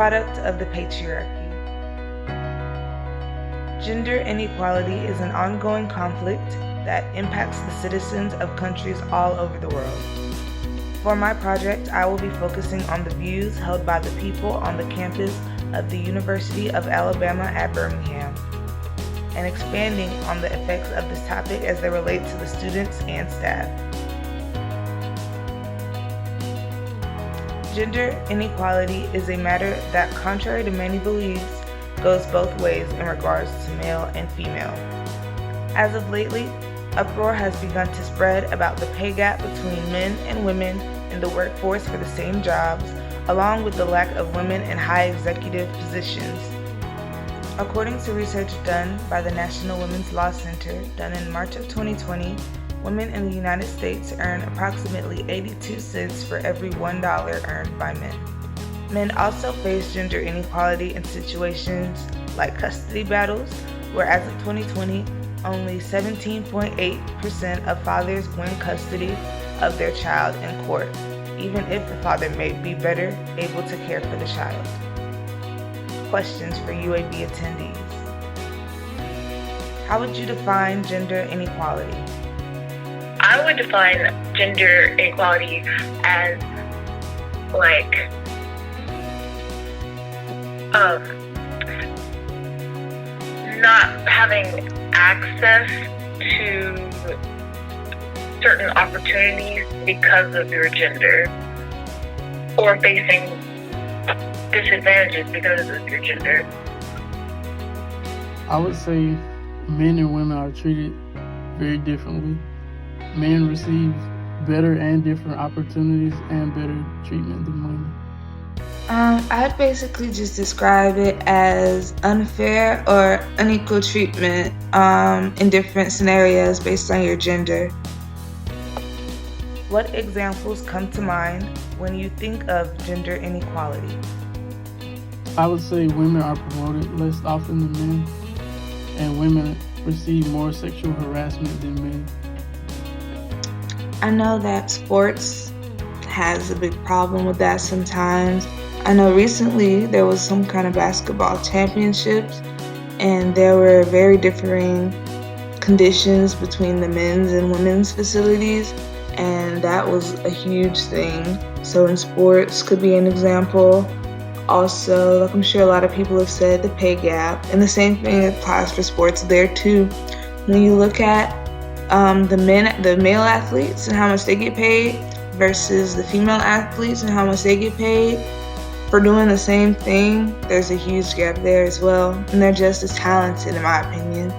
product of the patriarchy. Gender inequality is an ongoing conflict that impacts the citizens of countries all over the world. For my project, I will be focusing on the views held by the people on the campus of the University of Alabama at Birmingham, and expanding on the effects of this topic as they relate to the students and staff. Gender inequality is a matter that, contrary to many beliefs, goes both ways in regards to male and female. As of lately, uproar has begun to spread about the pay gap between men and women in the workforce for the same jobs, along with the lack of women in high executive positions. According to research done by the National Women's Law Center, done in March of 2020, women in the United States earn approximately 82 cents for every $1 earned by men. Men also face gender inequality in situations like custody battles, where as of 2020, only 17.8% of fathers win custody of their child in court, even if the father may be better able to care for the child. Questions for UAB attendees. How would you define gender inequality? I would define gender inequality as not having access to certain opportunities because of your gender, or facing disadvantages because of your gender. I would say men and women are treated very differently. Men receive better and different opportunities and better treatment than women. I'd basically just describe it as unfair or unequal treatment in different scenarios based on your gender. What examples come to mind when you think of gender inequality? I would say women are promoted less often than men, and women receive more sexual harassment than men. I know that sports has a big problem with that sometimes. I know recently there was some kind of basketball championships, and there were very differing conditions between the men's and women's facilities, and that was a huge thing. So in sports could be an example. Also, like I'm sure a lot of people have said, the pay gap, and the same thing applies for sports there too. When you look at the male athletes and how much they get paid versus the female athletes and how much they get paid for doing the same thing, there's a huge gap there as well, and they're just as talented in my opinion.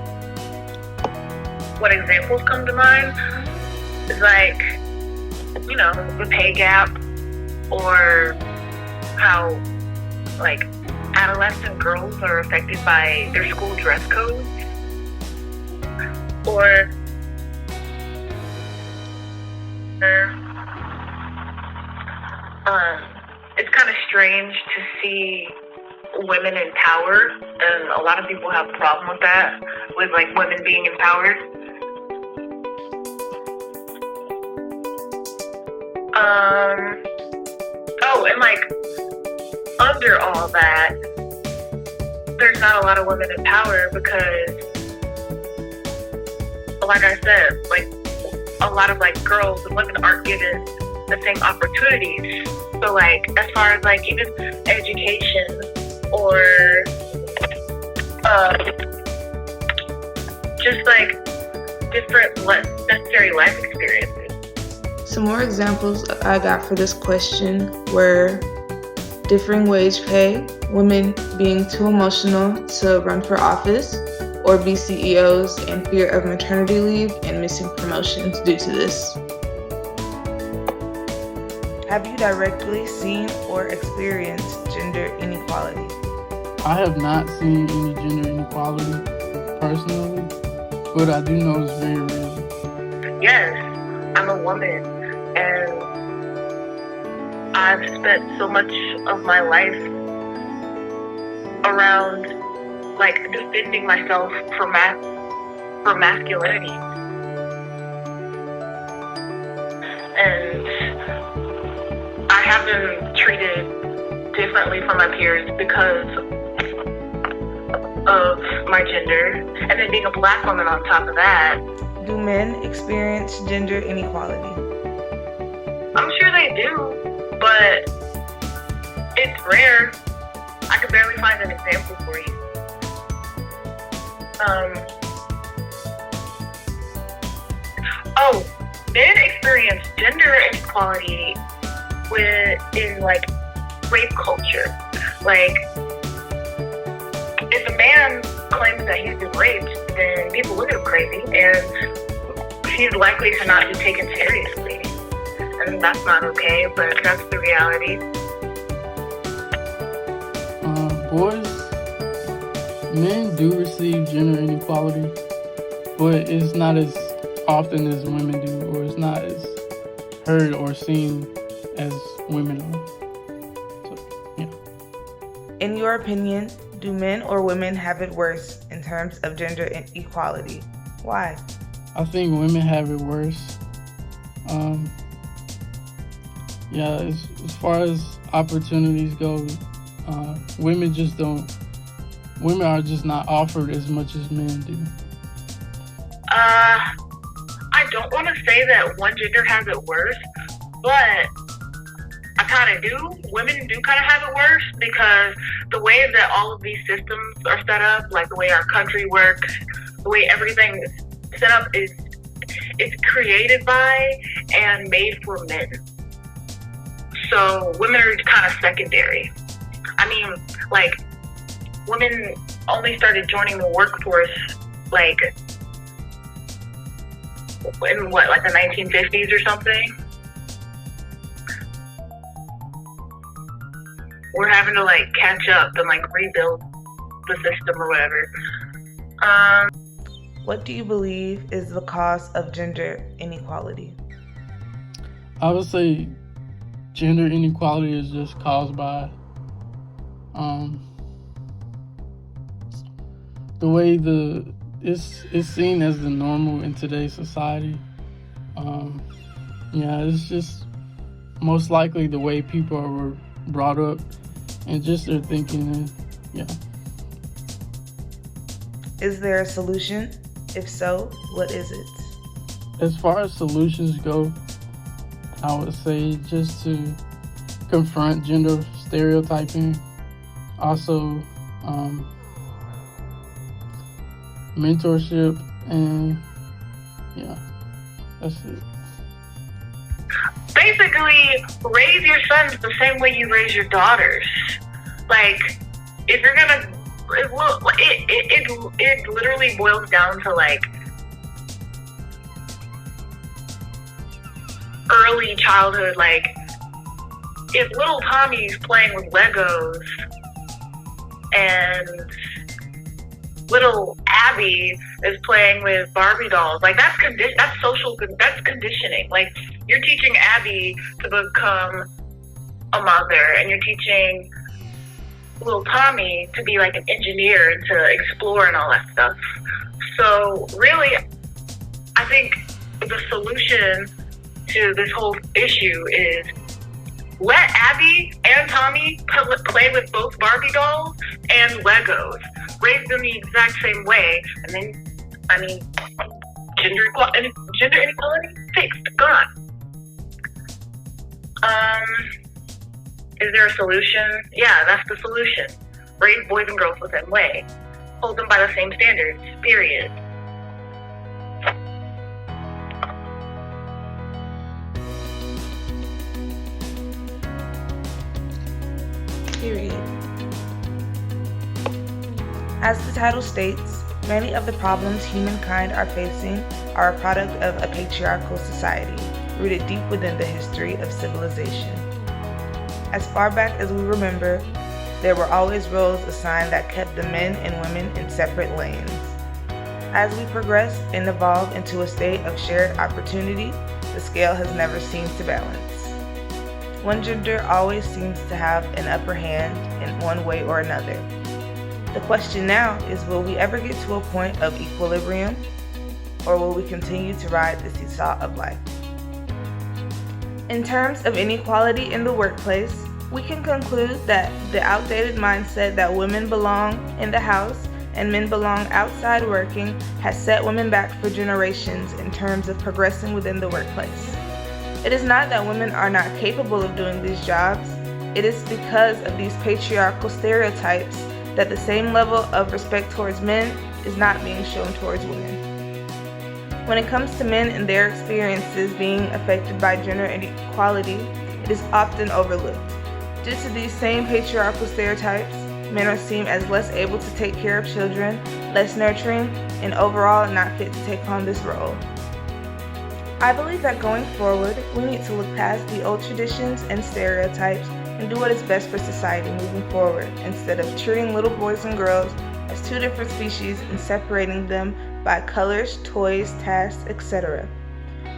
What examples come to mind is the pay gap, or how adolescent girls are affected by their school dress codes, or it's kind of strange to see women in power, and a lot of people have a problem with that, with women being empowered. Under all that, there's not a lot of women in power because, like I said, a lot of girls and women aren't given the same opportunities. So as far as even education or just different less necessary life experiences. Some more examples I got for this question were differing wage pay, women being too emotional to run for office or be CEOs, and fear of maternity leave and missing promotions due to this. Have you directly seen or experienced gender inequality? I have not seen any gender inequality personally, but I do know it's very real. Yes, I'm a woman, and I've spent so much of my life around defending myself for masculinity, and I have been treated differently from my peers because of my gender, and then being a Black woman on top of that. Do men experience gender inequality? I'm sure they do, but it's rare. I could barely find an example for you. Men experience gender inequality in like rape culture. Like, if a man claims that he's been raped, then people look at him crazy, and he's likely to not be taken seriously. And that's not okay, but that's the reality. Men do receive gender inequality, but it's not as often as women do, or it's not as heard or seen as women are. So, yeah. In your opinion, do men or women have it worse in terms of gender inequality? Why? I think women have it worse. As far as opportunities go, women are just not offered as much as men do. I don't want to say that one gender has it worse, but I kind of do. Women do kind of have it worse because the way that all of these systems are set up, like the way our country works, the way everything is set up, it's created by and made for men. So women are kind of secondary. I mean, like, women only started joining the workforce like in like the 1950s or something. We're having to like catch up and like rebuild the system or whatever. What do you believe is the cause of gender inequality? I would say gender inequality is just caused by the way it's seen as the normal in today's society. It's just most likely the way people were brought up and just their thinking. Is there a solution? If so, what is it? As far as solutions go, I would say just to confront gender stereotyping. Also, mentorship, and that's it. Basically, raise your sons the same way you raise your daughters. Like, if you're gonna, it literally boils down to like early childhood. Like, if little Tommy's playing with Legos and little Abby is playing with Barbie dolls, like that's conditioning. Like, you're teaching Abby to become a mother, and you're teaching little Tommy to be like an engineer and to explore and all that stuff. So really, I think the solution to this whole issue is let Abby and Tommy play with both Barbie dolls and Legos. Raise them the exact same way, and then, gender inequality fixed, gone. Is there a solution? Yeah, that's the solution. Raise boys and girls the same way. Hold them by the same standards, period. Period. As the title states, many of the problems humankind are facing are a product of a patriarchal society, rooted deep within the history of civilization. As far back as we remember, there were always roles assigned that kept the men and women in separate lanes. As we progress and evolve into a state of shared opportunity, the scale has never seemed to balance. One gender always seems to have an upper hand in one way or another. The question now is, will we ever get to a point of equilibrium, or will we continue to ride the seesaw of life? In terms of inequality in the workplace, We can conclude that the outdated mindset that women belong in the house and men belong outside working has set women back for generations in terms of progressing within the workplace. It is not that women are not capable of doing these jobs, it is because of these patriarchal stereotypes that the same level of respect towards men is not being shown towards women. When it comes to men and their experiences being affected by gender inequality, it is often overlooked. Due to these same patriarchal stereotypes, men are seen as less able to take care of children, less nurturing, and overall not fit to take on this role. I believe that going forward, we need to look past the old traditions and stereotypes and do what is best for society moving forward, instead of treating little boys and girls as two different species and separating them by colors, toys, tasks, etc.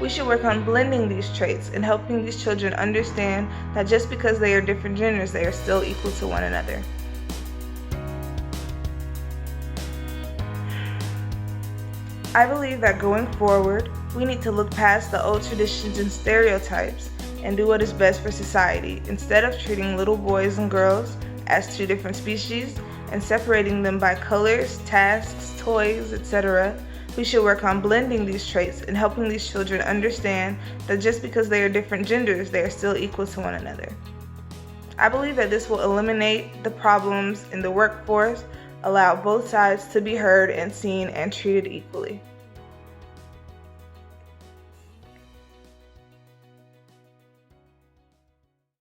We should work on blending these traits and helping these children understand that just because they are different genders, they are still equal to one another. I believe that going forward, we need to look past the old traditions and stereotypes and do what is best for society, instead of treating little boys and girls as two different species and separating them by colors, tasks, toys, etc. We should work on blending these traits and helping these children understand that just because they are different genders, they are still equal to one another. I believe that this will eliminate the problems in the workforce, allow both sides to be heard and seen and treated equally.